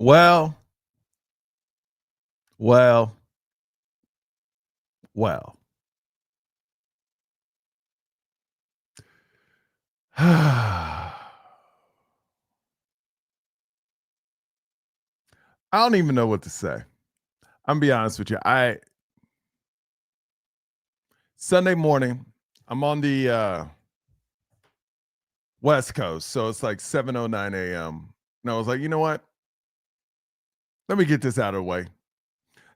Well, well, well. I don't even know what to say. I'm gonna be honest with you. I Sunday morning, I'm on the West Coast, so it's like 7:09 a.m. And I was like, you know what? Let me get this out of the way.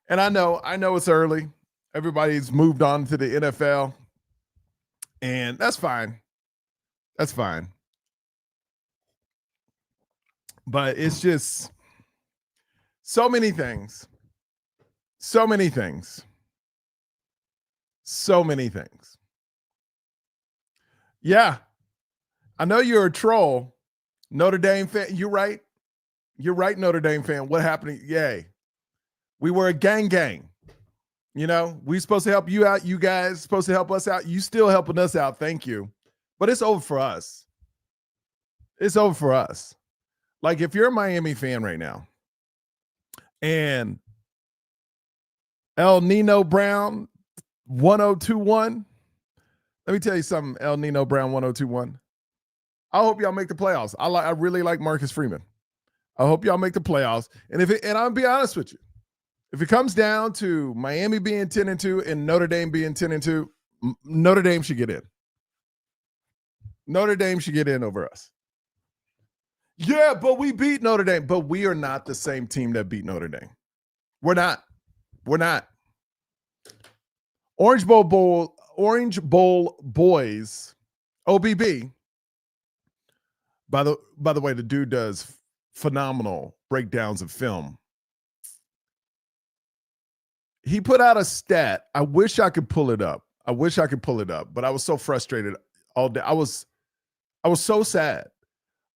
And I know it's early. Everybody's moved on to the NFL, and that's fine. That's fine. But it's just so many things. So many things. So many things. Yeah, I know you're a troll. Notre Dame fan. You're right. You're right, Notre Dame fan. What happened? Yay. We were a gang. You know, we supposed to help you out. You guys supposed to help us out. You still helping us out. Thank you. But it's over for us. It's over for us. Like if you're a Miami fan right now and El Nino Brown 1021, let me tell you something, El Nino Brown 1021. I hope y'all make the playoffs. I really like Marcus Freeman. I hope y'all make the playoffs. And and I'll be honest with you, if it comes down to Miami being 10-2 and Notre Dame being 10-2, Notre Dame should get in. Notre Dame should get in over us. Yeah, but we beat Notre Dame. But we are not the same team that beat Notre Dame. We're not. We're not. Orange Bowl boys, OBB. By the way, the dude does phenomenal breakdowns of film. He put out a stat. I wish I could pull it up. But I was so frustrated all day. I was so sad.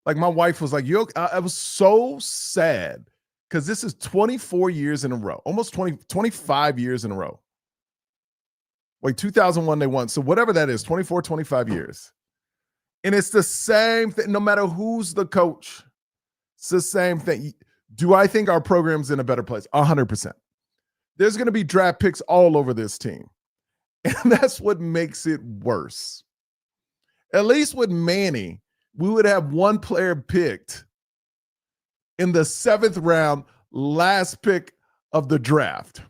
Like my wife was like, I was so sad because this is 24 years in a row, almost 25 years in a row. Like 2001, they won. So whatever that is, 24, 25 years. And it's the same thing, no matter who's the coach. It's the same thing. Do I think our program's in a better place? 100%. There's going to be draft picks all over this team. And that's what makes it worse. At least with Manny, we would have one player picked in the 7th round, last pick of the draft.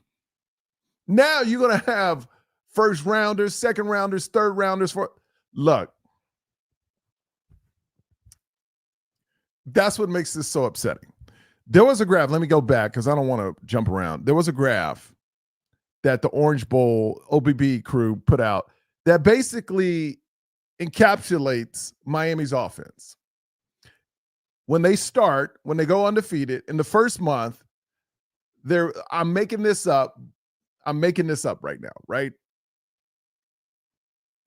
Now you're going to have first rounders, second rounders, third rounders. Look, that's what makes this so upsetting. There was a graph. Let me go back because I don't want to jump around. There was a graph that the Orange Bowl OBB crew put out that basically encapsulates Miami's offense. When they go undefeated in the first month, I'm making this up right now, right?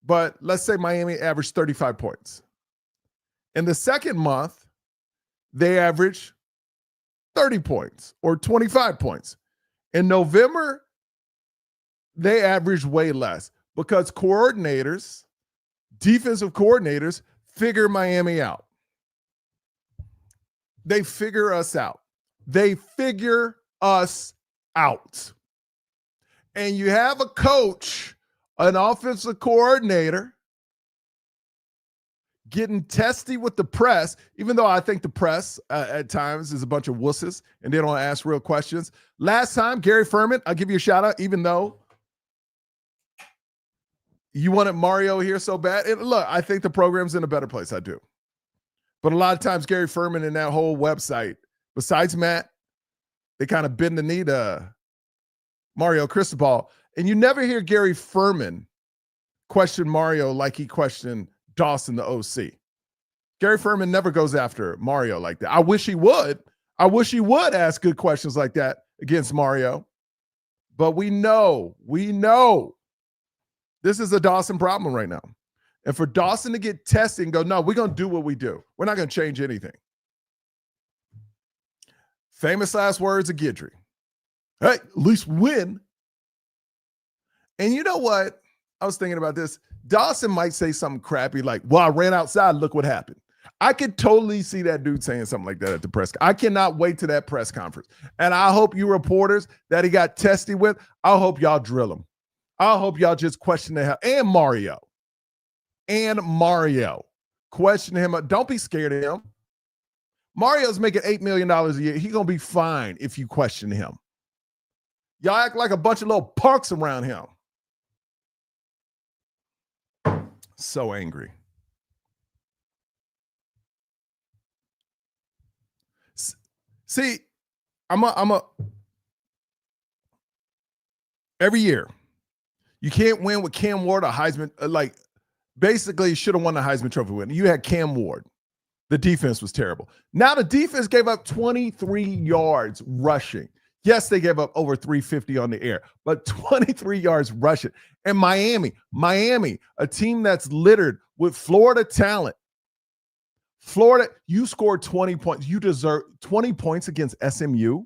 But let's say Miami averaged 35 points. In the second month, they average 30 points or 25 points. In November, they average way less because defensive coordinators figure Miami out. They figure us out. And you have a coach, an offensive coordinator, getting testy with the press, even though I think the press at times is a bunch of wusses and they don't ask real questions. Last time, Gary Furman, I'll give you a shout out, even though you wanted Mario here so bad. And look, I think the program's in a better place. I do. But a lot of times, Gary Furman and that whole website, besides Matt, they kind of bend the knee to Mario Cristobal. And you never hear Gary Furman question Mario like he questioned Dawson, the OC. Gary Furman never goes after Mario like that. I wish he would. I wish he would ask good questions like that against Mario. But we know this is a Dawson problem right now. And for Dawson to get tested and go, no, we're going to do what we do. We're not going to change anything. Famous last words of Guidry. Hey, at least win. And you know what? I was thinking about this. Dawson might say something crappy like, well, I ran outside. Look what happened. I could totally see that dude saying something like that at the press. I cannot wait to that press conference. And I hope you reporters that he got testy with, I hope y'all drill him. I hope y'all just question the hell. And Mario. Question him. Don't be scared of him. Mario's making $8 million a year. He's going to be fine if you question him. Y'all act like a bunch of little punks around him. So angry. See, every year, you can't win with Cam Ward or Heisman. Basically, you should have won the Heisman Trophy win. You had Cam Ward. The defense was terrible. Now the defense gave up 23 yards rushing. Yes, they gave up over 350 on the air, but 23 yards rushing. And Miami, a team that's littered with Florida talent. Florida, you scored 20 points. You deserve 20 points against SMU.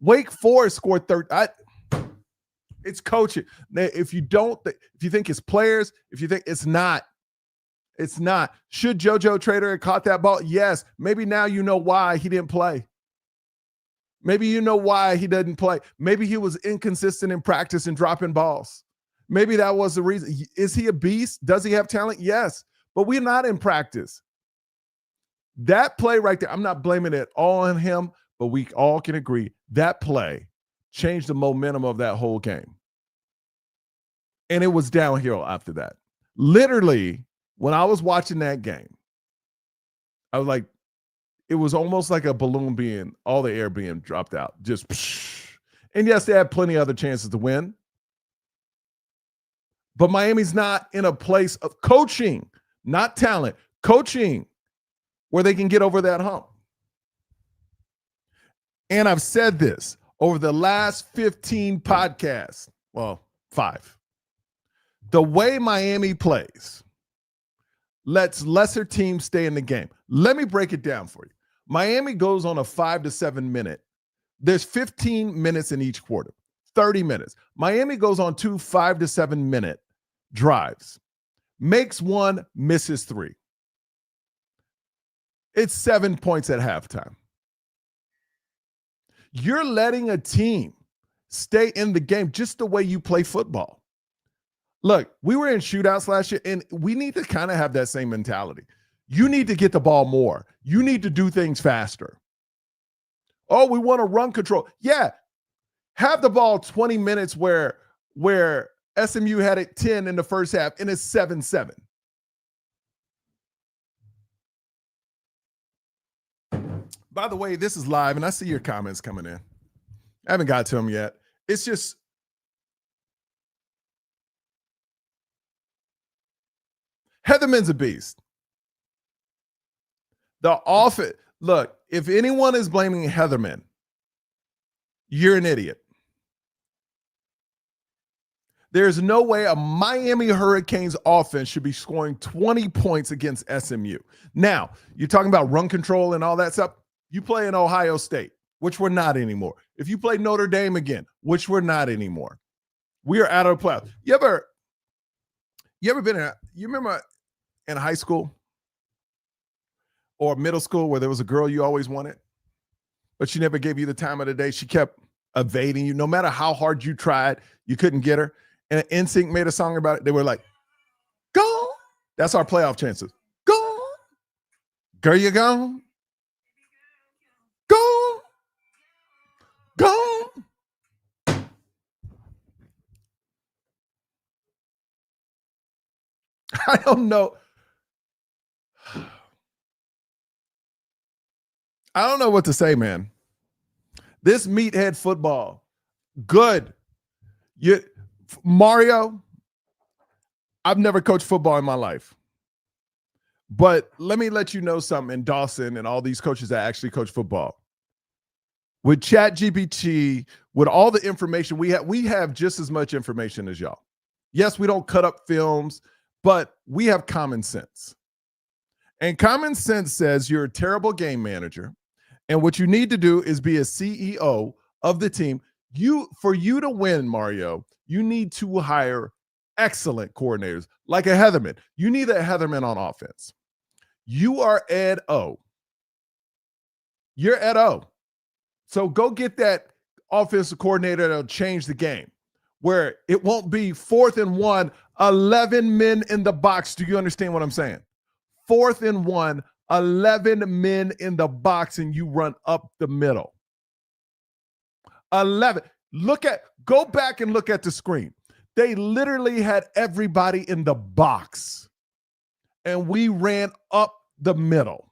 Wake Forest scored 30. It's coaching. If you think it's players, if you think it's not. Should JoJo Trader have caught that ball? Yes. Maybe now you know why he didn't play. Maybe you know why he doesn't play. Maybe he was inconsistent in practice and dropping balls. Maybe that was the reason. Is he a beast? Does he have talent? Yes. But we're not in practice. That play right there, I'm not blaming it all on him, but we all can agree that play changed the momentum of that whole game. And it was downhill after that. Literally, when I was watching that game, I was like, it was almost like a balloon all the air being dropped out. Just, psh. And yes, they had plenty of other chances to win. But Miami's not in a place of coaching, not talent, coaching, where they can get over that hump. And I've said this over the last 15 podcasts, well, 5. The way Miami plays lets lesser teams stay in the game. Let me break it down for you. Miami goes on a 5 to 7 minute. There's 15 minutes in each quarter, 30 minutes. Miami goes on 2 5 to 7 minute drives, makes 1, misses 3. It's 7 points at halftime. You're letting a team stay in the game just the way you play football. Look, we were in shootouts last year, and we need to kind of have that same mentality. You need to get the ball more. You need to do things faster. Oh, we want to run control. Yeah, have the ball 20 minutes where SMU had it 10 in the first half, and it's 7-7. By the way, this is live, and I see your comments coming in. I haven't got to them yet. It's just Heatherman's a beast. The offense. Look, if anyone is blaming Heatherman, you're an idiot. There's no way a Miami Hurricanes offense should be scoring 20 points against SMU. Now, you're talking about run control and all that stuff. You play in Ohio State, which we're not anymore. If you play Notre Dame again, which we're not anymore, we are out of the playoffs. You ever been you remember in high school or middle school where there was a girl you always wanted, but she never gave you the time of the day? She kept evading you. No matter how hard you tried, you couldn't get her. And NSYNC made a song about it. They were like, go. That's our playoff chances. Go. Girl, you gone. Go. Go. I don't know. I don't know what to say, man. This meathead football, good. Mario, I've never coached football in my life. But let me let you know something, and Dawson and all these coaches that actually coach football. With ChatGPT, with all the information we have just as much information as y'all. Yes, we don't cut up films, but we have common sense. And common sense says you're a terrible game manager, and what you need to do is be a CEO of the team. For you to win, Mario, you need to hire excellent coordinators like a Heatherman. You need a Heatherman on offense. You are Ed O. You're Ed O. So go get that offensive coordinator that'll change the game, where it won't be 4th and 1, 11 men in the box. Do you understand what I'm saying? 4th and 1, 11 men in the box, and you run up the middle. 11. Go back and look at the screen. They literally had everybody in the box, and we ran up the middle.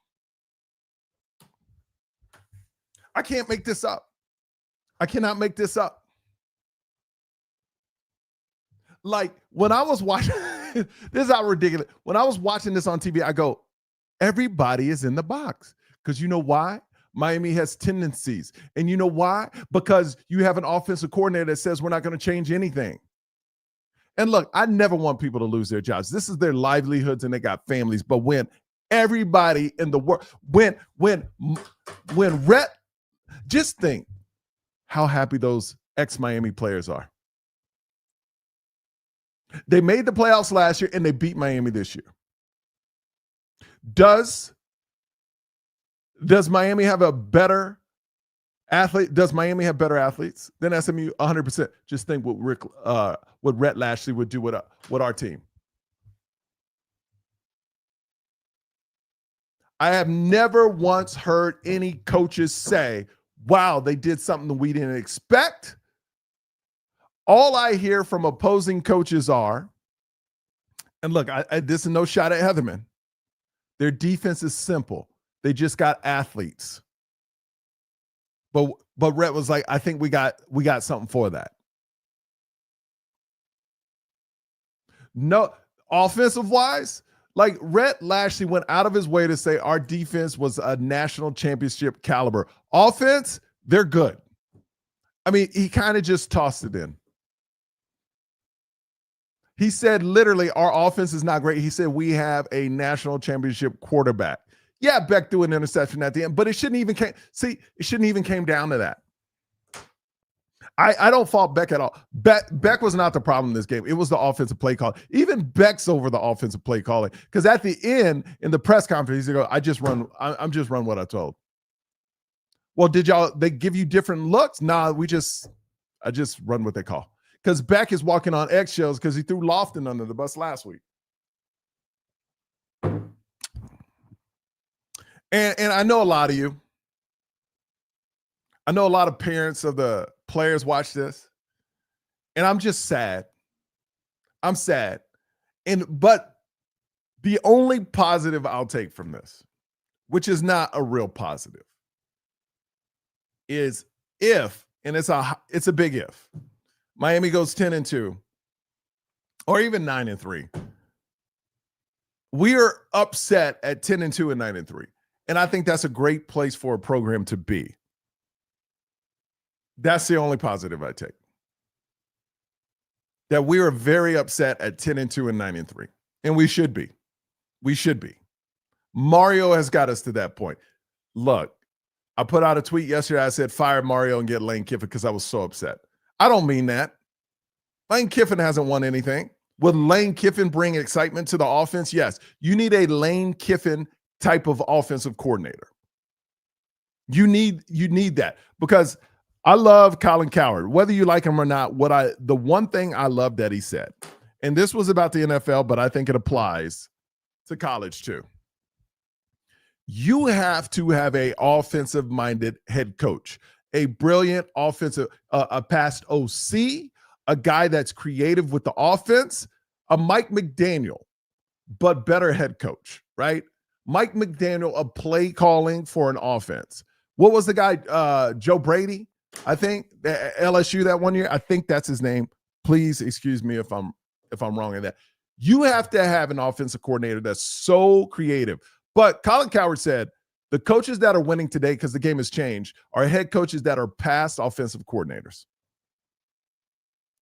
I can't make this up. I cannot make this up. Like, when I was watching, this is how ridiculous. When I was watching this on TV, I go, everybody is in the box. Because you know why? Miami has tendencies. And you know why? Because you have an offensive coordinator that says we're not going to change anything. And look, I never want people to lose their jobs. This is their livelihoods and they got families. But when everybody in the world, when Rhett, just think how happy those ex-Miami players are. They made the playoffs last year and they beat Miami this year. Does Miami have a better athlete? Does Miami have better athletes than SMU? 100%. Just think what Rhett Lashley would do with our team. I have never once heard any coaches say, wow, they did something we didn't expect. All I hear from opposing coaches are, and look, this is no shot at Heatherman. Their defense is simple. They just got athletes. But Rhett was like, I think we got something for that. No, offensive wise, like Rhett Lashley went out of his way to say our defense was a national championship caliber. Offense, they're good. I mean, he kind of just tossed it in. He said literally our offense is not great. He said we have a national championship quarterback. Yeah, Beck threw an interception at the end, but it shouldn't even came down to that. I don't fault Beck at all. Beck was not the problem in this game. It was the offensive play call. Even Beck's over the offensive play calling. Because at the end, in the press conference, he goes, I'm just run what I told. Well, they give you different looks? Nah, I just run what they call. Because Beck is walking on eggshells because he threw Lofton under the bus last week. And I know a lot of you. I know a lot of parents of the players watch this. And I'm just sad. I'm sad. But the only positive I'll take from this, which is not a real positive, is if, and it's a big if, Miami goes 10-2, or even 9-3. We are upset at 10-2 and 9-3. And I think that's a great place for a program to be. That's the only positive I take. That we are very upset at 10-2 and 9-3. And we should be. We should be. Mario has got us to that point. Look, I put out a tweet yesterday. I said, fire Mario and get Lane Kiffin because I was so upset. I don't mean that. Lane Kiffin hasn't won anything. Will Lane Kiffin bring excitement to the offense? Yes. You need a Lane Kiffin type of offensive coordinator. You need that because I love Colin Cowherd, whether you like him or not. The one thing I love that he said, and this was about the NFL, but I think it applies to college too. You have to have a offensive-minded head coach, a brilliant offensive, a past OC, a guy that's creative with the offense, a Mike McDaniel, but better head coach, right? Mike McDaniel, a play calling for an offense. What was the guy, Joe Brady, I think, LSU that one year? I think that's his name. Please excuse me if I'm wrong in that. You have to have an offensive coordinator that's so creative. But Colin Cowherd said the coaches that are winning today, because the game has changed, are head coaches that are past offensive coordinators.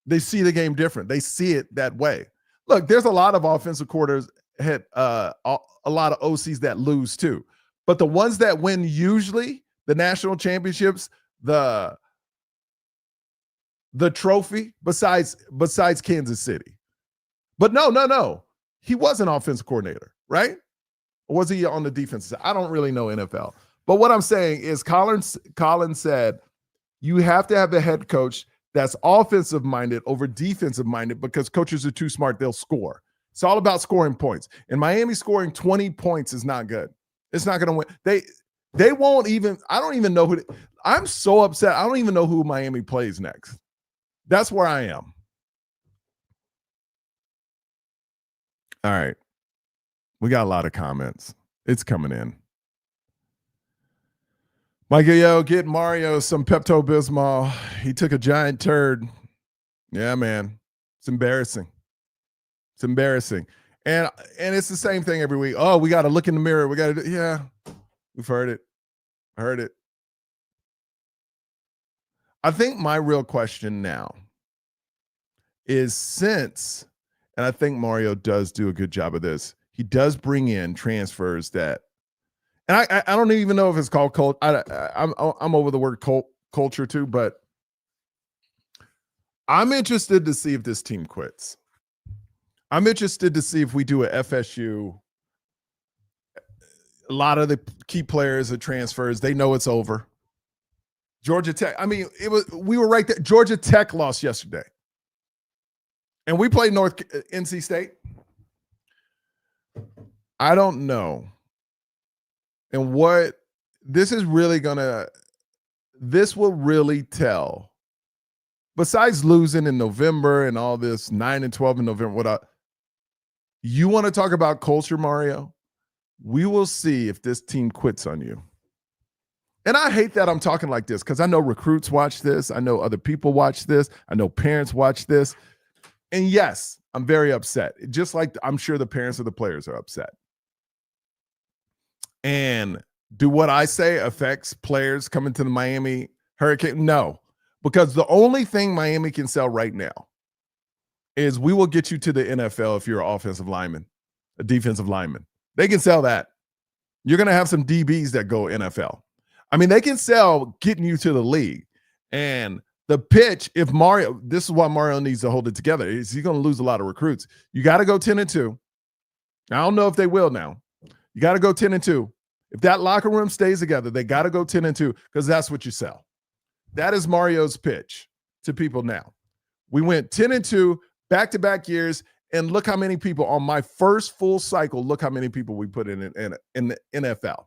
They see the game different. They see it that way. Look, there's a lot of offensive coordinators, a lot of OCs that lose too. But the ones that win usually the national championships, the trophy, besides Kansas City. But no. He was an offensive coordinator, right? Or was he on the defensive side? I don't really know NFL. But what I'm saying is Collins said you have to have the head coach that's offensive minded over defensive minded because coaches are too smart. They'll score. It's all about scoring points. And Miami scoring 20 points is not good. It's not going to win. They won't even, I don't even know I'm so upset. I don't even know who Miami plays next. That's where I am. All right. We got a lot of comments. It's coming in. Michael, yo, get Mario some Pepto-Bismol. He took a giant turd. Yeah, man. It's embarrassing. It's embarrassing. And it's the same thing every week. Oh, we got to look in the mirror. We got to yeah. We've heard it. I heard it. I think my real question now is and I think Mario does do a good job of this, he does bring in transfers that, and I don't even know if it's called cult. I'm over the word culture too, but I'm interested to see if this team quits. I'm interested to see if we do a FSU. A lot of the key players are transfers. They know it's over. Georgia Tech. I mean, we were right there. Georgia Tech lost yesterday. And we played NC State. I don't know. And what this is really this will really tell. Besides losing in November and all this 9-12 in November, you want to talk about culture, Mario? We will see if this team quits on you. And I hate that I'm talking like this because I know recruits watch this. I know other people watch this. I know parents watch this. And yes, I'm very upset. Just like I'm sure the parents of the players are upset. And do what I say affects players coming to the Miami Hurricane? No, because the only thing Miami can sell right now is we will get you to the NFL if you're an offensive lineman, a defensive lineman. They can sell that. You're going to have some DBs that go NFL. I mean, they can sell getting you to the league. And the pitch, if Mario, this is why Mario needs to hold it together, is he's going to lose a lot of recruits. You got to go 10-2. I don't know if they will now. You got to go 10-2. If that locker room stays together, they got to go 10-2 because that's what you sell. That is Mario's pitch to people now. We went 10-2 back-to-back years, and look how many people on my first full cycle, look how many people we put in the NFL.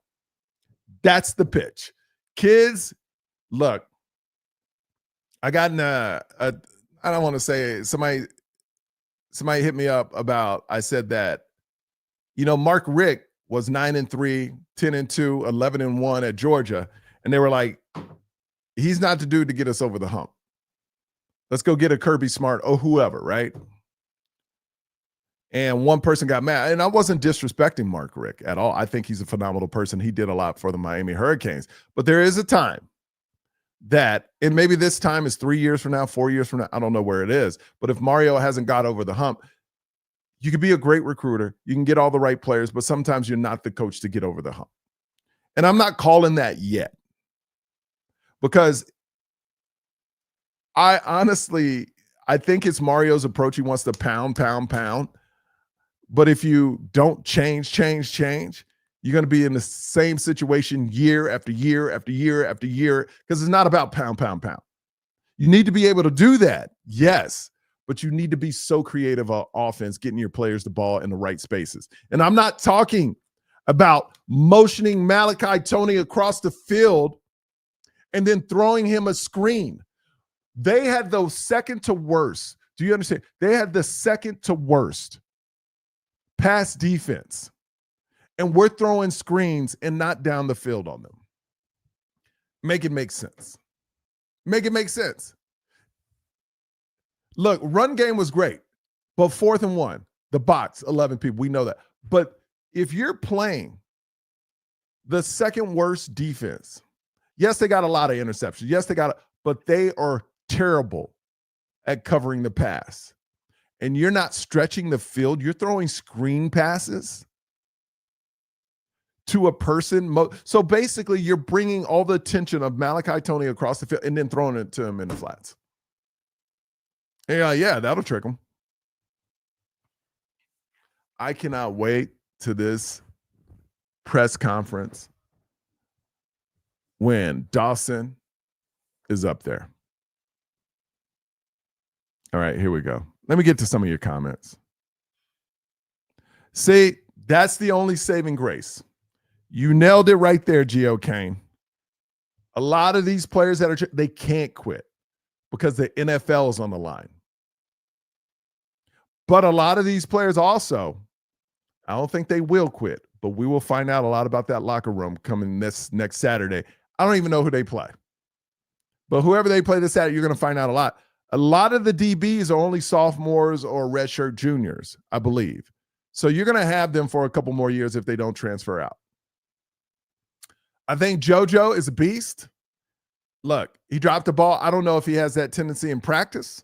That's the pitch. Kids, look, I got in I don't want to say somebody hit me up about, I said that, Mark Richt was 9-3, 10-2, 11-1 at Georgia. And they were like, he's not the dude to get us over the hump. Let's go get a Kirby Smart or whoever, right? And one person got mad. And I wasn't disrespecting Mark Richt at all. I think he's a phenomenal person. He did a lot for the Miami Hurricanes. But there is a time that, and maybe this time is 3 years from now, 4 years from now, I don't know where it is. But if Mario hasn't got over the hump, you could be a great recruiter. You can get all the right players, but sometimes you're not the coach to get over the hump. And I'm not calling that yet because I think it's Mario's approach. He wants to pound. But if you don't change, you're going to be in the same situation year after year after year after year because it's not about pound. You need to be able to do that, yes, but you need to be so creative on offense, getting your players the ball in the right spaces. And I'm not talking about motioning Malachi Tony across the field and then throwing him a screen. They had the second to worst. Do you understand? They had the second to worst pass defense. And we're throwing screens and not down the field on them. Make it make sense. Make it make sense. Look, run game was great, but 4th and 1, the box, 11 people, we know that. But if you're playing the second worst defense, yes, they got a lot of interceptions. Yes, but they are terrible at covering the pass. And you're not stretching the field. You're throwing screen passes to a person. So basically, you're bringing all the attention of Malachi Tony across the field and then throwing it to him in the flats. Yeah, that'll trick him. I cannot wait to this press conference when Dawson is up there. All right, here we go. Let me get to some of your comments. See, that's the only saving grace. You nailed it right there, Gio Kane. A lot of these players they can't quit because the NFL is on the line. But a lot of these players also, I don't think they will quit, but we will find out a lot about that locker room coming this next Saturday. I don't even know who they play. But whoever they play this Saturday, you're going to find out a lot. A lot of the DBs are only sophomores or redshirt juniors, I believe. So you're going to have them for a couple more years if they don't transfer out. I think JoJo is a beast. Look, he dropped the ball. I don't know if he has that tendency in practice,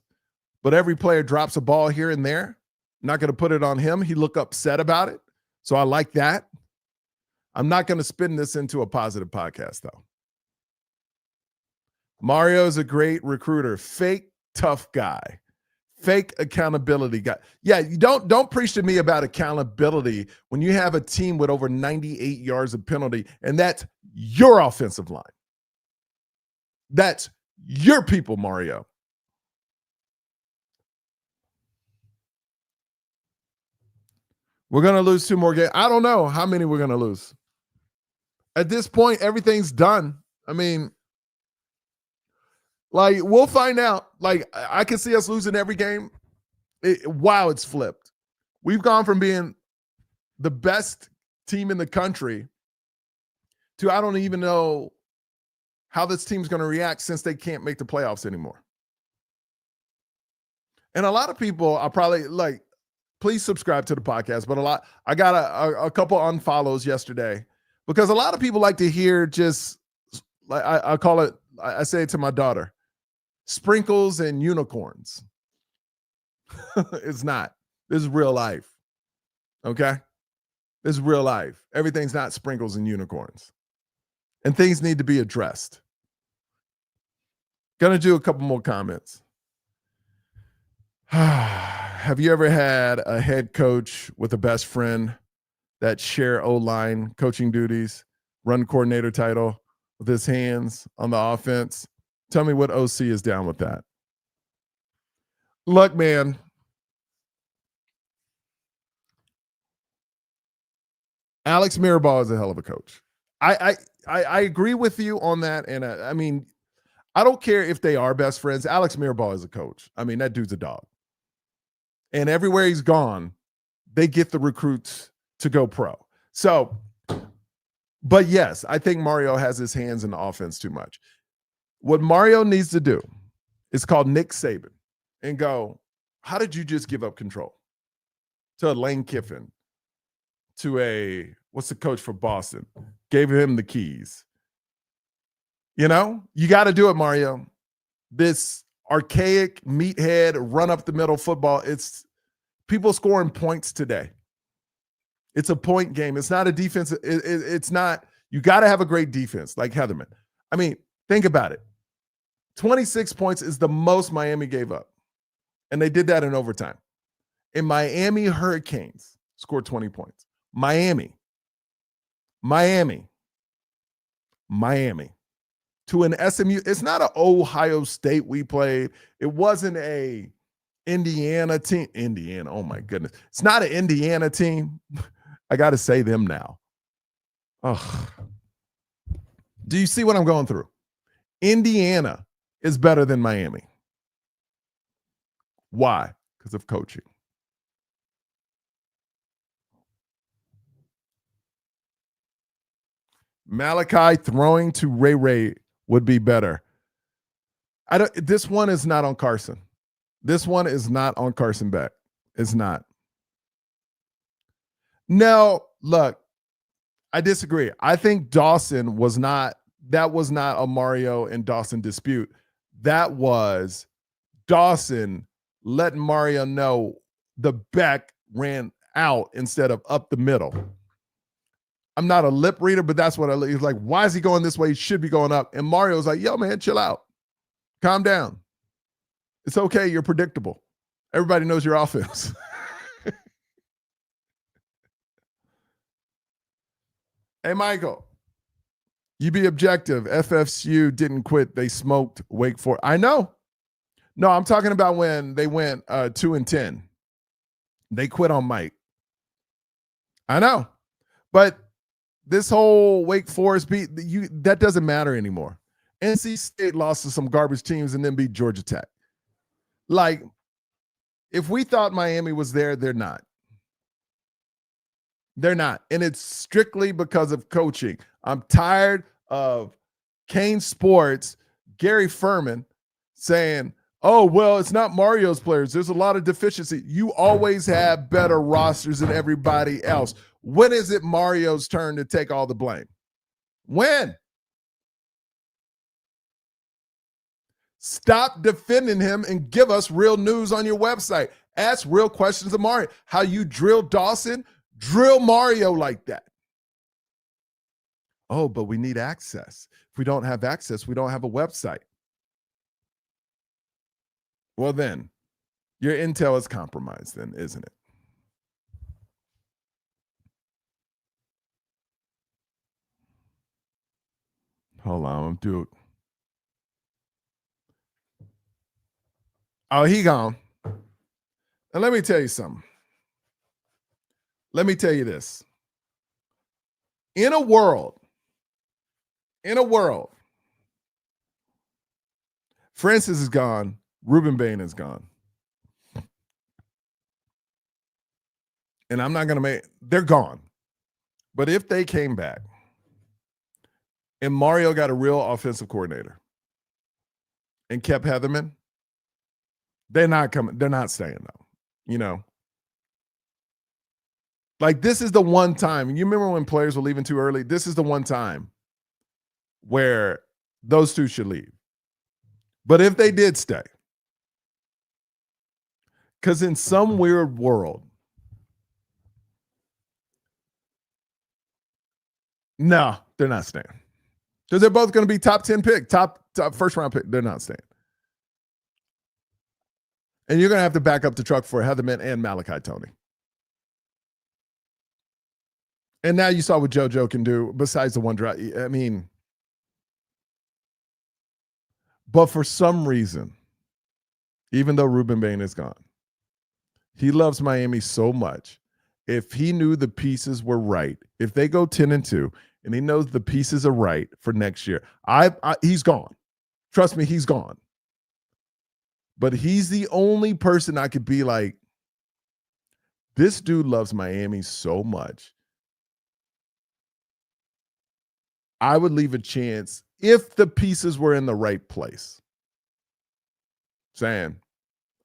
but every player drops a ball here and there. Not going to put it on him. He looked upset about it. So I like that. I'm not going to spin this into a positive podcast, though. Mario is a great recruiter. Fake tough guy. Fake accountability guy. Yeah, you don't preach to me about accountability when you have a team with over 98 yards of penalty, and that's your offensive line. That's your people, Mario. We're going to lose 2 more games. I don't know how many we're going to lose. At this point, everything's done. I mean, like, we'll find out. Like, I can see us losing every game. Wow, it's flipped. We've gone from being the best team in the country to I don't even know how this team's going to react since they can't make the playoffs anymore. And a lot of people are probably like, please subscribe to the podcast. But I got a couple unfollows yesterday because a lot of people like to hear just like I call it. I say it to my daughter, sprinkles and unicorns. It's not. This is real life. Okay, this is real life. Everything's not sprinkles and unicorns, and things need to be addressed. Gonna do a couple more comments. Have you ever had a head coach with a best friend that share O-line coaching duties, run coordinator title with his hands on the offense? Tell me what OC is down with that. Look, man. Alex Mirabal is a hell of a coach. I agree with you on that. And I mean, I don't care if they are best friends. Alex Mirabal is a coach. I mean, that dude's a dog. And everywhere he's gone, they get the recruits to go pro. So, but yes, I think Mario has his hands in the offense too much. What Mario needs to do is call Nick Saban and go, how did you just give up control to a Lane Kiffin, to what's the coach for Boston? Gave him the keys. You know, you got to do it, Mario. This archaic meathead run up the middle football. It's people scoring points today. It's a point game. It's not a defense. It's not. You got to have a great defense like Heatherman. I mean, think about it. 26 points is the most Miami gave up. And they did that in overtime. And Miami Hurricanes scored 20 points. Miami. To an SMU. It's not an Ohio State we played. It wasn't a Indiana team. Indiana, oh my goodness. It's not an Indiana team. I got to say them now. Oh. Do you see what I'm going through? Indiana is better than Miami. Why? Because of coaching. Malachi throwing to Ray would be better. This one is not on Carson. This one is not on Carson Beck. It's not. No, look, I disagree. I think Dawson was not a Mario and Dawson dispute. That was Dawson letting Mario know the Beck ran out instead of up the middle. I'm not a lip reader, but that's what he's like, why is he going this way? He should be going up. And Mario's like, yo, man, chill out. Calm down. It's okay. You're predictable. Everybody knows your offense. Hey, Michael, you be objective. FSU didn't quit. They smoked Wake Forest. I know. No, I'm talking about when they went 2-10. They quit on Mike. I know. But this whole Wake Forest beat, that doesn't matter anymore. NC State lost to some garbage teams and then beat Georgia Tech. Like, if we thought Miami was there, they're not. They're not. And it's strictly because of coaching. I'm tired of Kane Sports, Gary Furman saying, oh, well, it's not Mario's players. There's a lot of deficiency. You always have better rosters than everybody else. When is it Mario's turn to take all the blame? When? Stop defending him and give us real news on your website. Ask real questions of Mario. How you drill Dawson, drill Mario like that. Oh, but we need access. If we don't have access, we don't have a website. Well, then, your intel is compromised, then, isn't it? Hold on, dude. Oh, he gone. And let me tell you something. Let me tell you this. In a world, Francis is gone. Ruben Bain is gone. And I'm not going to they're gone. But if they came back and Mario got a real offensive coordinator and kept Heatherman, they're not coming. They're not staying, though. You know? Like, this is the one time. You remember when players were leaving too early? This is the one time where those two should leave. But if they did stay, because in some weird world, no, they're not staying. Because they're both going to be top 10 pick, top first round pick. They're not staying. And you're going to have to back up the truck for Heatherman and Malachi Tony. And now you saw what JoJo can do besides the one drive. I mean, but for some reason, even though Ruben Bain is gone, he loves Miami so much. If he knew the pieces were right, if they go 10-2 and he knows the pieces are right for next year, he's gone. Trust me, he's gone. But he's the only person I could be like, this dude loves Miami so much. I would leave a chance if the pieces were in the right place. Saying,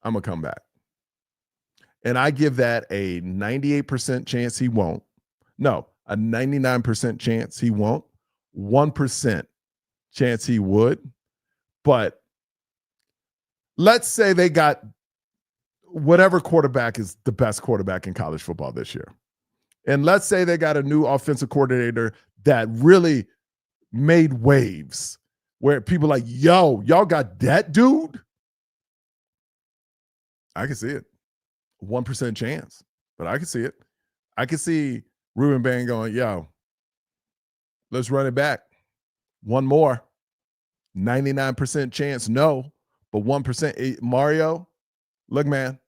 I'm going to come back. And I give that a 98% chance he won't. No, a 99% chance he won't. 1% chance he would. But let's say they got whatever quarterback is the best quarterback in college football this year. And let's say they got a new offensive coordinator that really made waves where people are like, yo, y'all got that dude? I can see it. 1% chance, but I can see it. I can see Ruben Bain going, yo, let's run it back. One more. 99% chance, no, but 1%. Mario, look, man,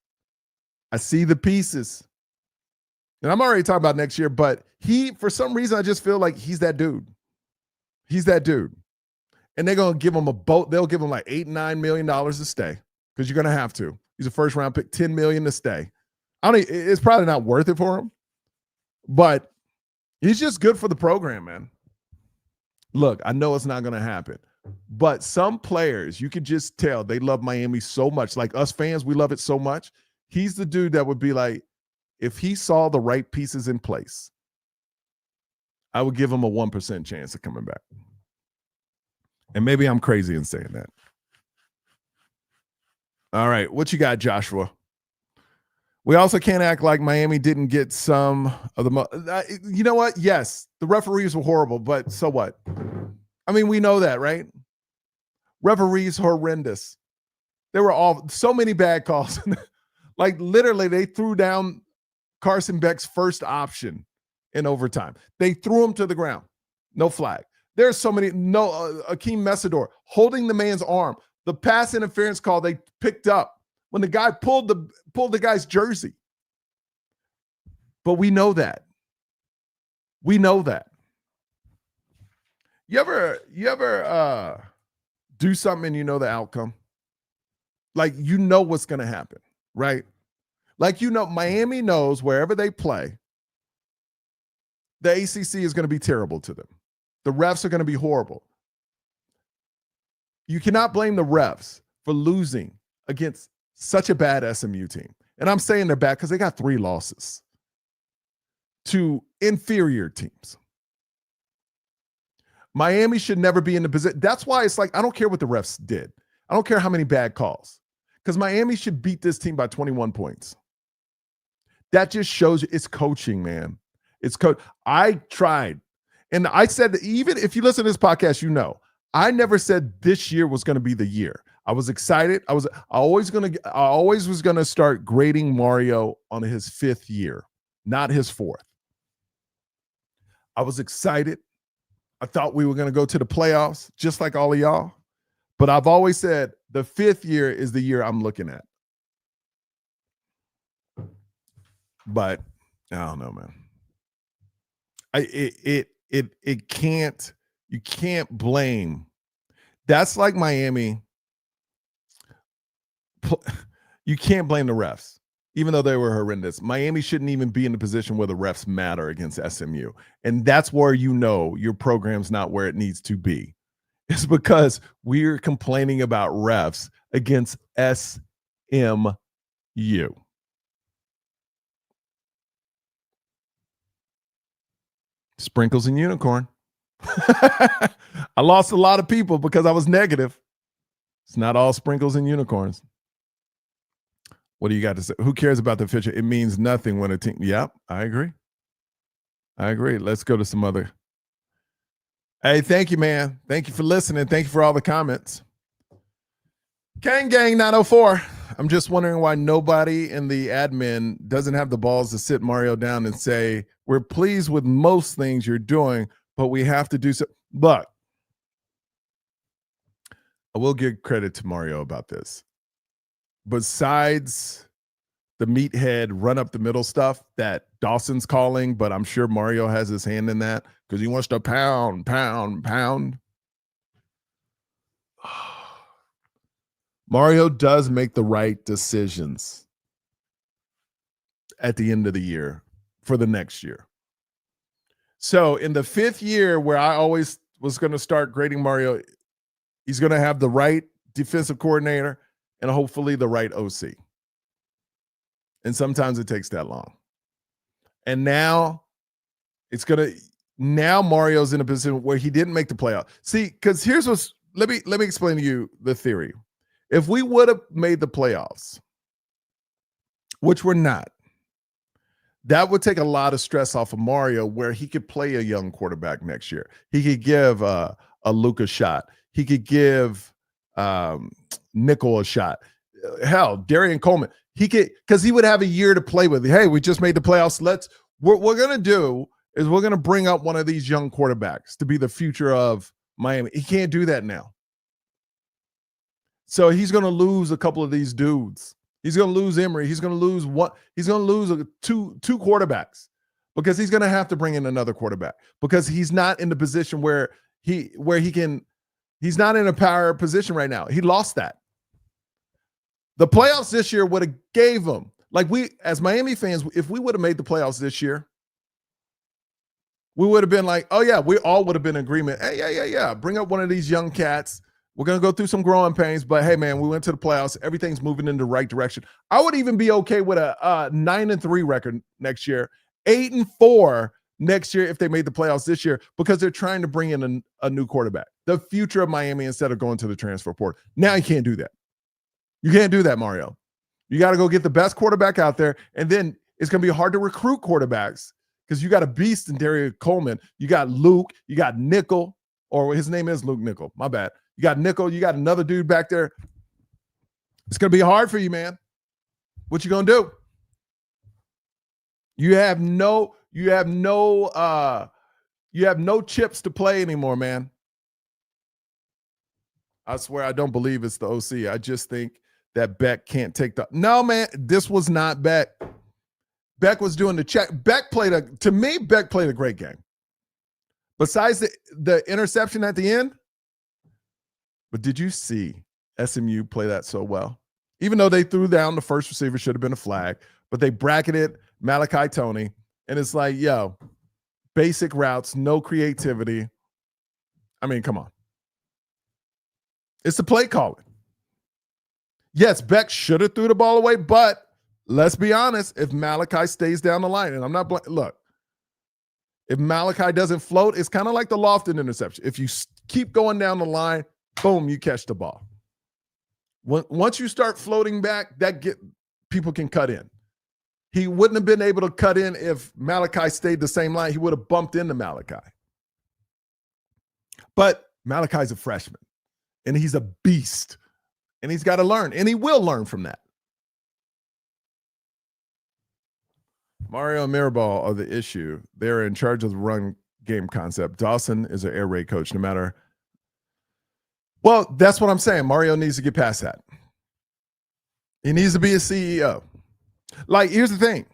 I see the pieces. And I'm already talking about next year, but for some reason, I just feel like he's that dude. He's that dude. And they're going to give him a boat. They'll give him like $8-9 million to stay because you're going to have to. He's a first round pick, $10 million to stay. It's probably not worth it for him, but he's just good for the program, man. Look, I know it's not going to happen, but some players, you could just tell they love Miami so much. Like us fans, we love it so much. He's the dude that would be like, if he saw the right pieces in place, I would give him a 1% chance of coming back. And maybe I'm crazy in saying that. All right, what you got, Joshua? We also can't act like Miami didn't get some of the you know what? Yes, the referees were horrible, but so what? I mean, we know that, right? Referees horrendous. There were so many bad calls. Like literally, they threw down Carson Beck's first option in overtime. They threw him to the ground. No flag. There's so many. No, Akeem Messidor holding the man's arm. The pass interference call they picked up when the guy pulled the guy's jersey. But we know that. We know that. You ever do something and you know the outcome? Like, you know what's going to happen, right? Like, Miami knows wherever they play, the ACC is going to be terrible to them. The refs are going to be horrible. You cannot blame the refs for losing against such a bad SMU team. And I'm saying they're bad because they got 3 losses to inferior teams. Miami should never be in the position. That's why it's like, I don't care what the refs did. I don't care how many bad calls, because Miami should beat this team by 21 points. That just shows you it's coaching, man. It's coach. I tried. And I said that even if you listen to this podcast, I never said this year was going to be the year. I was excited. I always was going to start grading Mario on his 5th year, not his 4th. I was excited. I thought we were going to go to the playoffs, just like all of y'all. But I've always said the 5th year is the year I'm looking at. But I don't know, man. You can't blame. That's like Miami. You can't blame the refs, even though they were horrendous. Miami shouldn't even be in the position where the refs matter against SMU. And that's where your program's not where it needs to be. It's because we're complaining about refs against SMU. Sprinkles and unicorn. I lost a lot of people because I was negative. It's not all sprinkles and unicorns. What do you got to say? Who cares about the future? It means nothing when a team. Yep, I agree. Let's go to some other. Hey, thank you, man. Thank you for listening. Thank you for all the comments. Gang 904. I'm just wondering why nobody in the admin doesn't have the balls to sit Mario down and say, we're pleased with most things you're doing, but we have to do so. But I will give credit to Mario about this. Besides the meathead run up the middle stuff that Dawson's calling, but I'm sure Mario has his hand in that because he wants to pound. Mario does make the right decisions at the end of the year for the next year. So in the 5th year where I always was going to start grading Mario, he's going to have the right defensive coordinator and hopefully the right OC. And sometimes it takes that long. And now Mario's in a position where he didn't make the playoff. See, because here's what's, let me explain to you the theory. If we would have made the playoffs, which we're not, that would take a lot of stress off of Mario where he could play a young quarterback next year. He could give a Luka shot. He could give Nickel a shot. Hell, Darian Coleman. He could, because he would have a year to play with. Hey, we just made the playoffs. What we're going to do is we're going to bring up one of these young quarterbacks to be the future of Miami. He can't do that now. So he's going to lose a couple of these dudes. He's going to lose Emory. He's going to lose one. He's going to lose two quarterbacks because he's going to have to bring in another quarterback because he's not in the position where he can. He's not in a power position right now. He lost that. The playoffs this year would have gave him, like, we as Miami fans, if we would have made the playoffs this year, we would have been like, oh yeah, we all would have been in agreement. Hey, yeah. Bring up one of these young cats. We're going to go through some growing pains, but hey, man, we went to the playoffs. Everything's moving in the right direction. I would even be okay with a 9-3 record next year, 8-4 next year if they made the playoffs this year because they're trying to bring in a new quarterback, the future of Miami instead of going to the transfer portal. Now you can't do that. You can't do that, Mario. You got to go get the best quarterback out there, and then it's going to be hard to recruit quarterbacks because you got a beast in Darian Coleman. You got Luke. You got Nickel, or his name is Luke Nickel. My bad. You got Nickel. You got another dude back there. It's going to be hard for you, man. What you going to do? You have no You have no chips to play anymore, man. I swear I don't believe it's the OC. I just think that Beck can't take the. No, man, this was not Beck. Beck was doing the check. Beck played a great game. Besides the interception at the end. But did you see SMU play that so well? Even though they threw down the first receiver, should have been a flag, but they bracketed Malachi Tony. And it's like, yo, basic routes, no creativity. I mean, come on. It's the play calling. Yes, Beck should have threw the ball away, but let's be honest, if Malachi stays down the line, and I'm not look, if Malachi doesn't float, it's kind of like the Lofton interception. If you keep going down the line, boom, you catch the ball. Once you start floating back, people can cut in. He wouldn't have been able to cut in if Malachi stayed the same line. He would have bumped into Malachi. But Malachi's a freshman, and he's a beast, and he's got to learn, and he will learn from that. Mario and Mirabal are the issue. They're in charge of the run game concept. Dawson is an air raid coach, no matter. Well, that's what I'm saying. Mario needs to get past that. He needs to be a CEO. Like, here's the thing.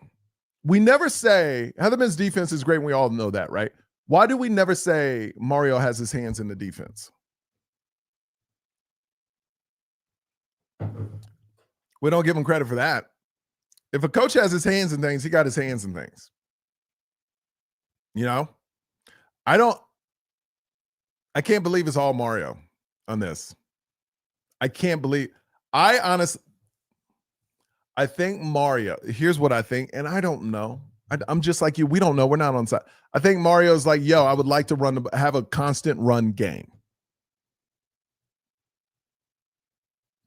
We never say Heatherman's defense is great, and we all know that, right? Why do we never say Mario has his hands in the defense? We don't give him credit for that. If a coach has his hands in things, he got his hands in things. You know? I can't believe it's all Mario on this. I can't believe. I think Mario, here's what I think, and I don't know. I'm just like you. We don't know. We're not on side. I think Mario's like, yo, I would like to have a constant run game.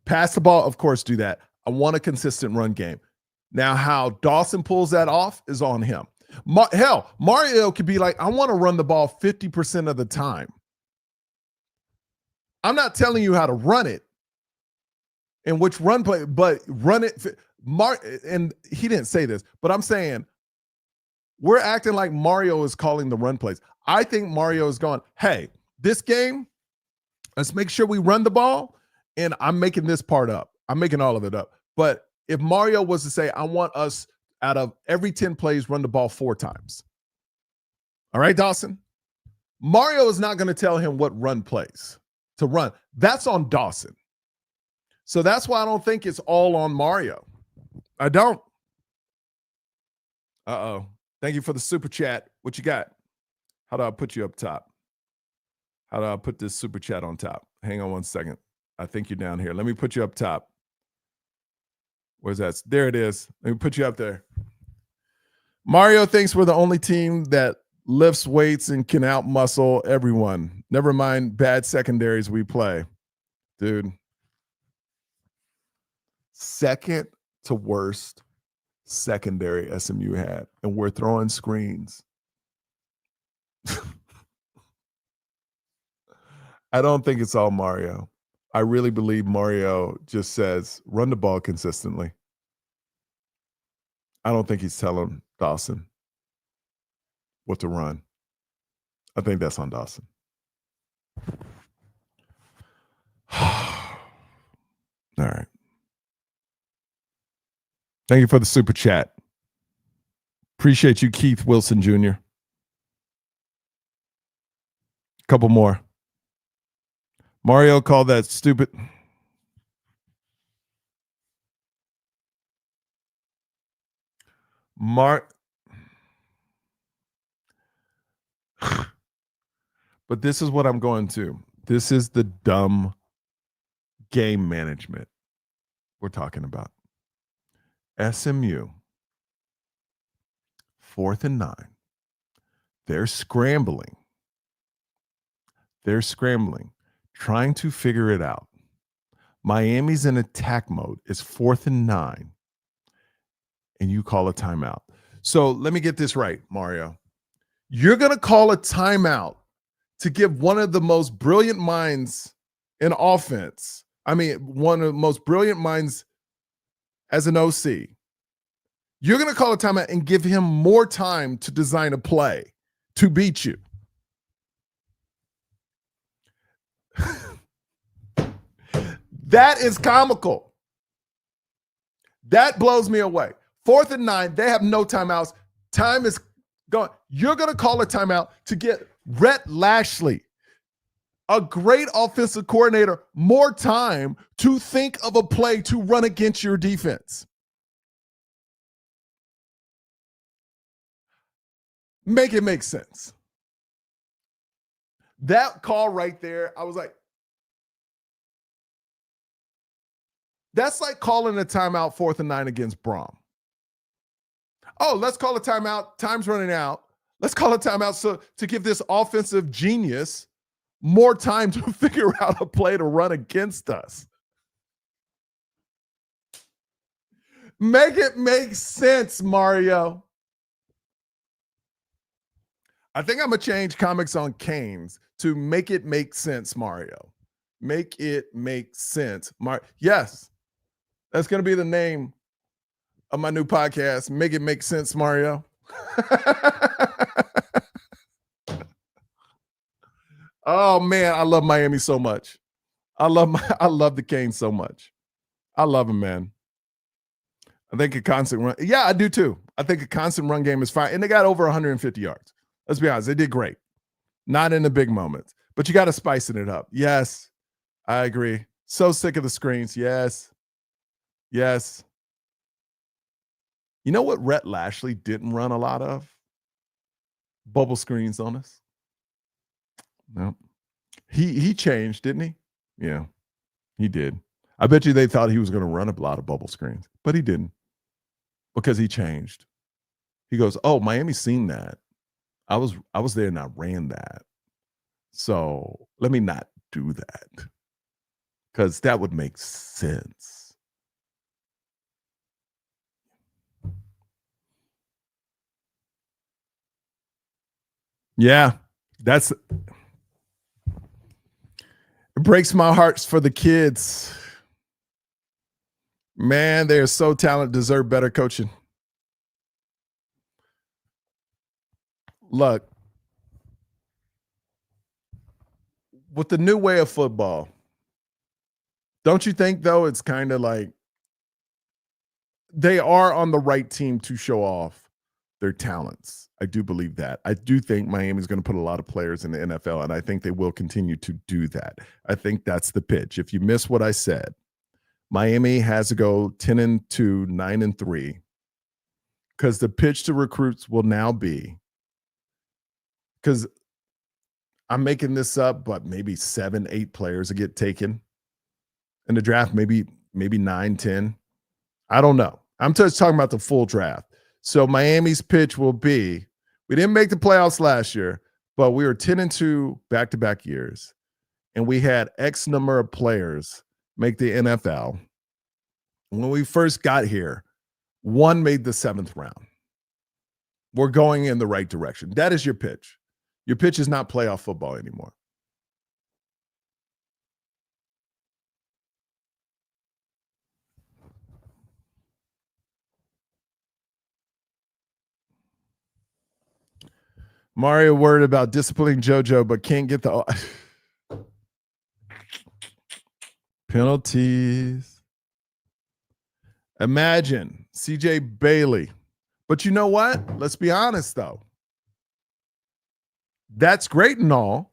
Pass the ball, of course, do that. I want a consistent run game. Now, how Dawson pulls that off is on him. Hell, Mario could be like, I want to run the ball 50% of the time. I'm not telling you how to run it and which run play, but run it. And he didn't say this, but I'm saying we're acting like Mario is calling the run plays. I think Mario is going, hey, this game, let's make sure we run the ball, and I'm making this part up. I'm making all of it up. But if Mario was to say, I want us out of every 10 plays, run the ball 4 times. All right, Dawson? Mario is not going to tell him what run plays to run. That's on Dawson. So that's why I don't think it's all on Mario. I don't. Uh-oh. Thank you for the super chat. What you got? How do I put you up top? How do I put this super chat on top? Hang on one second. I think you're down here. Let me put you up top. Where's that? There it is. Let me put you up there. Mario thinks we're the only team that lifts weights and can out-muscle everyone. Never mind bad secondaries we play. Dude. Second to worst secondary SMU had. And we're throwing screens. I don't think it's all Mario. I really believe Mario just says, run the ball consistently. I don't think he's telling Dawson what to run. I think that's on Dawson. All right. Thank you for the super chat. Appreciate you, Keith Wilson Jr. Couple more. Mario called that stupid. But this is what I'm going to. This is the dumb game management we're talking about. SMU, 4th and 9. They're scrambling. Trying to figure it out. Miami's in attack mode. It's 4th and 9. And you call a timeout. So let me get this right, Mario. You're going to call a timeout to give one of the most brilliant minds in offense. I mean, one of the most brilliant minds as an OC. You're going to call a timeout and give him more time to design a play to beat you. That is comical. That blows me away. 4th and 9, they have no timeouts. Time is gone. You're going to call a timeout to get Rhett Lashlee, a great offensive coordinator, more time to think of a play to run against your defense. Make it make sense. That call right there, I was like, that's like calling a timeout 4th and 9 against Brom. Oh, let's call a timeout. Time's running out. Let's call a timeout to give this offensive genius more time to figure out a play to run against us. Make it make sense, Mario. I think I'm going to change comics on Canes to make it make sense, Mario. Make it make sense. Yes, that's going to be the name of my new podcast. Make it make sense, Mario. Oh man, I love Miami so much. I love the Canes so much. I love them, man. I think a constant run. Yeah, I do too. I think a constant run game is fine. And they got over 150 yards. Let's be honest. They did great. Not in the big moments, but you got to spice it up. Yes, I agree. So sick of the screens. Yes. Yes. You know what Rhett Lashlee didn't run a lot of? Bubble screens on us. No. He changed, didn't he? Yeah, he did. I bet you they thought he was going to run a lot of bubble screens, but he didn't because he changed. He goes, "Oh, Miami's seen that. I was there and I ran that. So let me not do that because that would make sense." Yeah, it breaks my heart for the kids. Man, they are so talented, deserve better coaching. Look, with the new way of football, don't you think, though, it's kind of like they are on the right team to show off their talents? I do believe that. I do think Miami's going to put a lot of players in the NFL, and I think they will continue to do that. I think that's the pitch. If you miss what I said, Miami has to go 10-2, 9-3, because the pitch to recruits will now be, because I'm making this up, but maybe 7, 8 players will get taken in the draft, maybe 9, 10. I don't know. I'm just talking about the full draft. So Miami's pitch will be, we didn't make the playoffs last year, but we were 10-2 back-to-back years, and we had X number of players make the NFL. When we first got here, one made the 7th round. We're going in the right direction. That is your pitch. Your pitch is not playoff football anymore. Mario worried about disciplining JoJo, but can't get the penalties. Imagine CJ Bailey. But you know what? Let's be honest, though. That's great and all.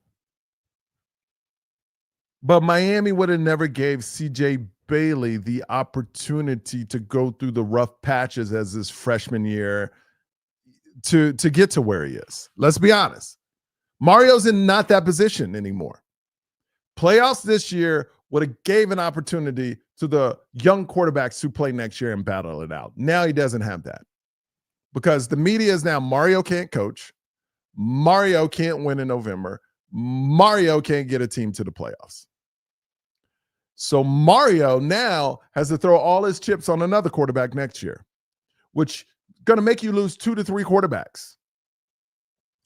But Miami would have never gave CJ Bailey the opportunity to go through the rough patches as his freshman year to get to where he is. Let's be honest. Mario's in not that position anymore. Playoffs this year would have gave an opportunity to the young quarterbacks who play next year and battle it out. Now he doesn't have that because the media is now Mario can't coach. Mario can't win in November. Mario can't get a team to the playoffs. So Mario now has to throw all his chips on another quarterback next year, which is going to make you lose 2 to 3 quarterbacks.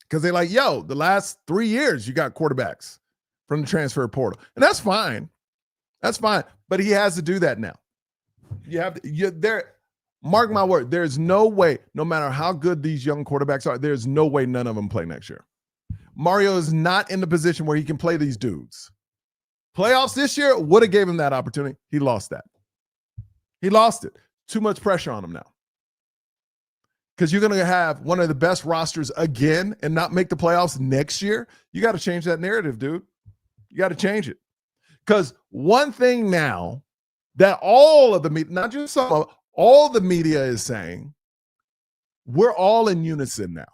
Because they're like, yo, the last 3 years you got quarterbacks from the transfer portal. And that's fine. That's fine. But he has to do that now. You have to, there. Mark my word, there's no way, no matter how good these young quarterbacks are, there's no way none of them play next year. Mario is not in the position where he can play these dudes. Playoffs this year would have gave him that opportunity. He lost that. He lost it. Too much pressure on him now. Because you're going to have one of the best rosters again and not make the playoffs next year. You got to change that narrative, dude. You got to change it. Because one thing now that all of the media, not just some of, all the media is saying, we're all in unison now.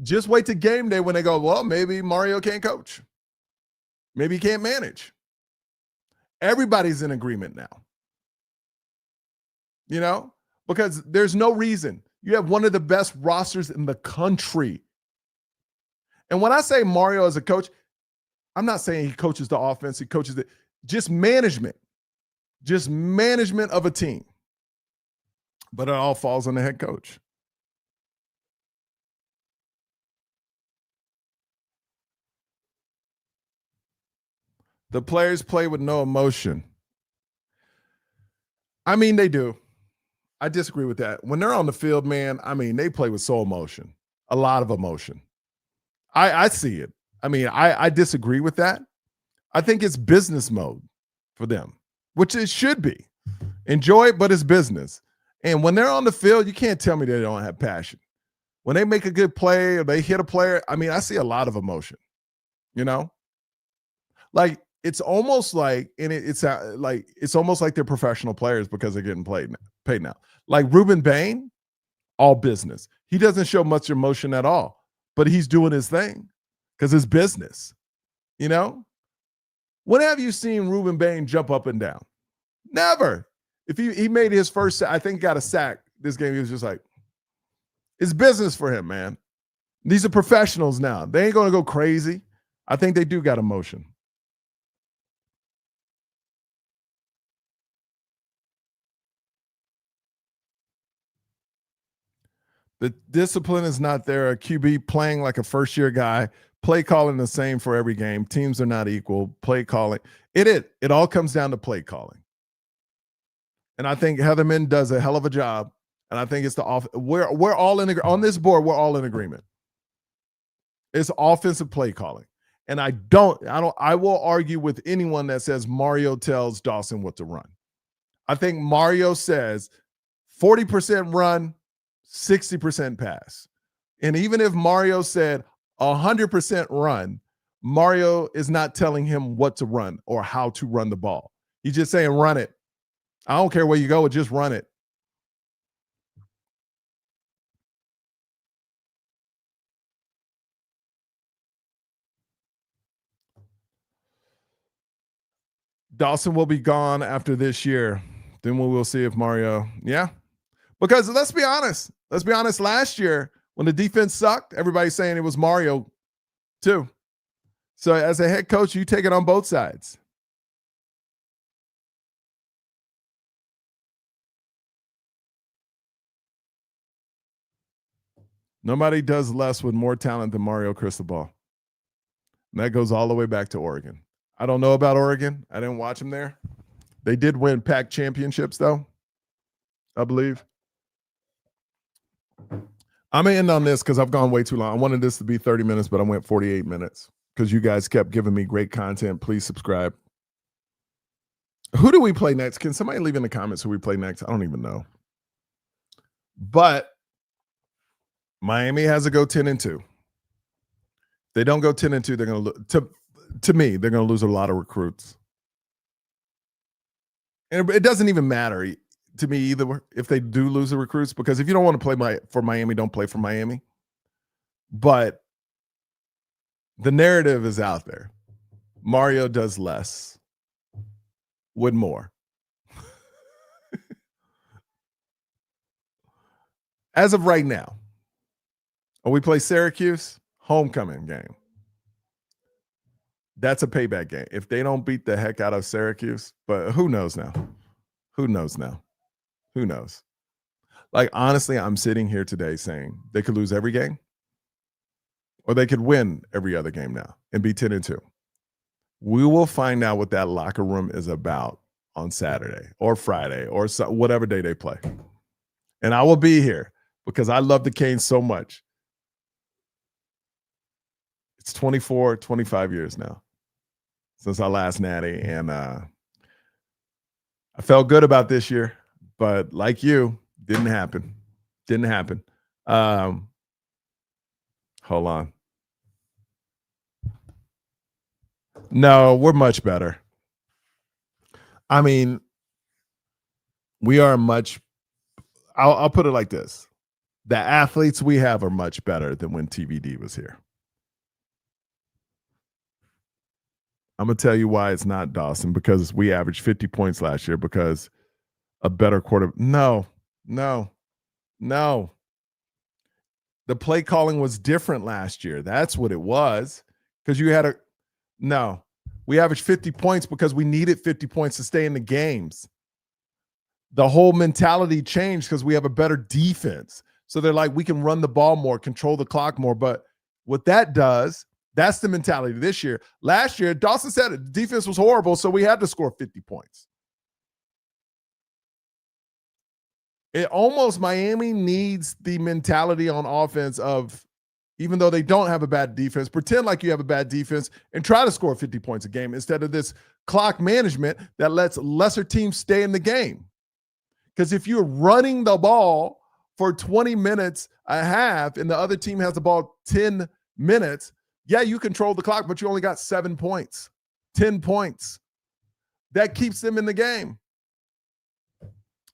Just wait to game day when they go, well, maybe Mario can't coach. Maybe he can't manage. Everybody's in agreement now. You know, because there's no reason. You have one of the best rosters in the country. And when I say Mario as a coach, I'm not saying he coaches the offense, he coaches it, just management of a team. But it all falls on the head coach. The players play with no emotion. I mean, they do. I disagree with that. When they're on the field, man, I mean, they play with so emotion, a lot of emotion. I see it. I mean, I disagree with that. I think it's business mode for them, which it should be. Enjoy it, but it's business. And when they're on the field, you can't tell me they don't have passion. When they make a good play or they hit a player, I mean, I see a lot of emotion, you know? Like, it's almost like, and it's almost like they're professional players because they're getting paid now. Like Ruben Bain, all business. He doesn't show much emotion at all, but he's doing his thing because it's business. You know, when have you seen Ruben Bain jump up and down? Never. If he made his first, I think got a sack this game, he was just like, it's business for him, man. These are professionals now. They ain't going to go crazy. I think they do got emotion. The discipline is not there. A QB playing like a first-year guy, play calling the same for every game. Teams are not equal. Play calling. It all comes down to play calling. And I think Heatherman does a hell of a job. And I think it's the off. We're all on this board. We're all in agreement. It's offensive play calling. And I will argue with anyone that says Mario tells Dawson what to run. I think Mario says 40% run, 60% pass. And even if Mario said 100% run, Mario is not telling him what to run or how to run the ball. He's just saying, run it. I don't care where you go, just run it. Dawson will be gone after this year. Then we will see if Mario, yeah. Because let's be honest. Last year, when the defense sucked, everybody's saying it was Mario too. So as a head coach, you take it on both sides. Nobody does less with more talent than Mario Cristobal. And that goes all the way back to Oregon. I don't know about Oregon. I didn't watch them there. They did win Pac championships, though, I believe. I'm going to end on this because I've gone way too long. I wanted this to be 30 minutes, but I went 48 minutes because you guys kept giving me great content. Please subscribe. Who do we play next? Can somebody leave in the comments who we play next? I don't even know. But Miami has to go 10-2. They don't go 10-2. They're going to me, they're going to lose a lot of recruits. And it doesn't even matter to me either if they do lose the recruits, because if you don't want to play for Miami, don't play for Miami. But the narrative is out there. Mario does less with more. As of right now, we play Syracuse, homecoming game. That's a payback game. If they don't beat the heck out of Syracuse, but who knows now? Who knows now? Who knows? Like, honestly, I'm sitting here today saying they could lose every game or they could win every other game now and be 10-2. We will find out what that locker room is about on Saturday or Friday or whatever day they play. And I will be here because I love the Canes so much. It's 24, 25 years now since our last natty. And I felt good about this year, but like you, didn't happen. Didn't happen. Hold on. No, we're much better. I mean, we are much. I'll put it like this: the athletes we have are much better than when TVD was here. I'm gonna tell you why it's not, Dawson, because we averaged 50 points last year because a better quarter. No. The play calling was different last year. That's what it was. Because you had we averaged 50 points because we needed 50 points to stay in the games. The whole mentality changed because we have a better defense. So they're like, we can run the ball more, control the clock more. But what that does, that's the mentality this year. Last year, Dawson said it, the defense was horrible, so we had to score 50 points. Miami needs the mentality on offense of, even though they don't have a bad defense, pretend like you have a bad defense and try to score 50 points a game instead of this clock management that lets lesser teams stay in the game. Because if you're running the ball for 20 minutes a half and the other team has the ball 10 minutes, yeah, you control the clock, but you only got 7 points, 10 points. That keeps them in the game.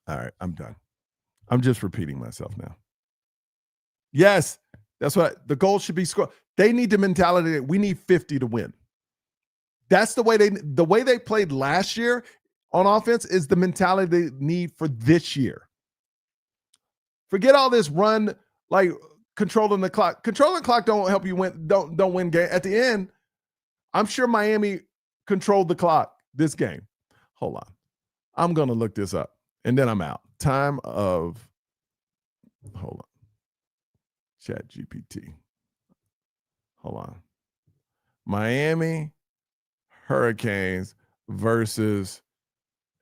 All right, I'm done. I'm just repeating myself now. Yes, that's what the goal should be. Score. They need the mentality that we need 50 to win. That's the way they played last year on offense is the mentality they need for this year. Forget all this run, like controlling the clock. Controlling the clock don't help you win. Don't win game. At the end, I'm sure Miami controlled the clock this game. Hold on. I'm going to look this up, and then I'm out. Hold on. Chat GPT. Hold on. Miami Hurricanes versus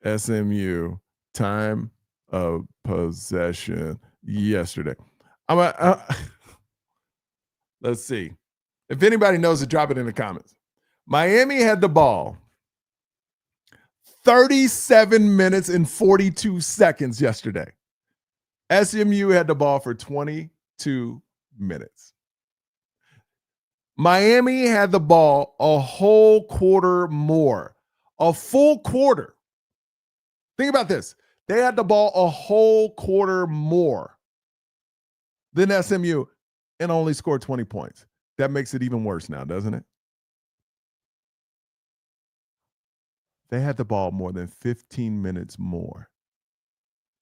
SMU time of possession yesterday. Let's see. If anybody knows it, drop it in the comments. Miami had the ball 37 minutes and 42 seconds yesterday. SMU had the ball for 22 minutes. Miami had the ball a whole quarter more, a full quarter. Think about this. They had the ball a whole quarter more than SMU and only scored 20 points. That makes it even worse now, doesn't it? They had the ball more than 15 minutes more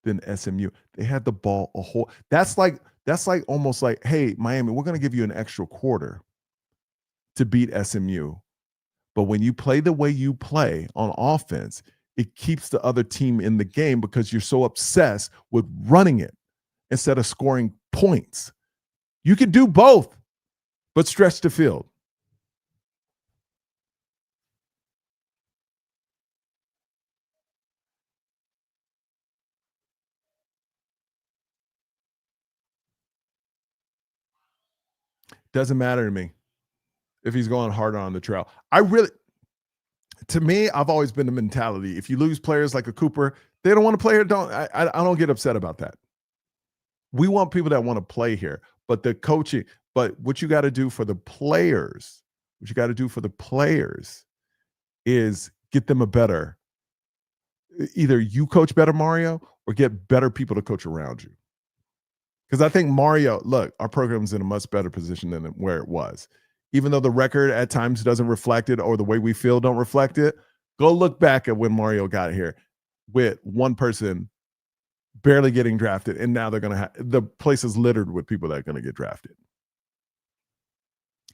than SMU. They had the ball a whole. That's like almost like, hey, Miami, we're going to give you an extra quarter to beat SMU. But when you play the way you play on offense, it keeps the other team in the game because you're so obsessed with running it instead of scoring points. You can do both, but stretch the field. Doesn't matter to me if he's going harder on the trail. To me, I've always been the mentality. If you lose players like a Cooper, they don't want to play here. I don't get upset about that. We want people that want to play here, but the coaching, but what you got to do for the players, is get them a better, either you coach better, Mario, or get better people to coach around you. Because I think Mario, look, our program's in a much better position than where it was. Even though the record at times doesn't reflect it or the way we feel don't reflect it, go look back at when Mario got here with one person barely getting drafted, and now they're going to have the place is littered with people that are going to get drafted.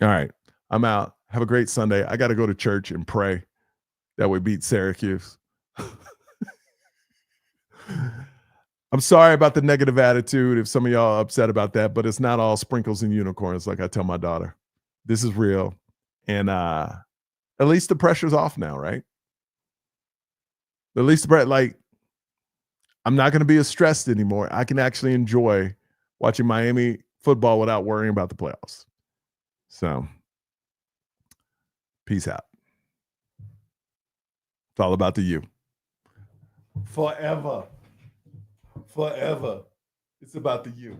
All right, I'm out. Have a great Sunday. I got to go to church and pray that we beat Syracuse. I'm sorry about the negative attitude if some of y'all are upset about that, but it's not all sprinkles and unicorns like I tell my daughter. This is real. And at least the pressure's off now, right? The least Brett, like, I'm not going to be as stressed anymore. I can actually enjoy watching Miami football without worrying about the playoffs. So, peace out. It's all about the you. Forever. Forever. It's about the you.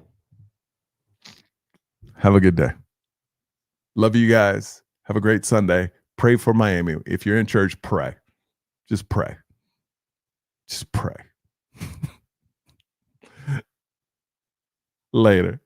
Have a good day. Love you guys. Have a great Sunday. Pray for Miami. If you're in church, pray. Just pray. Just pray. Later.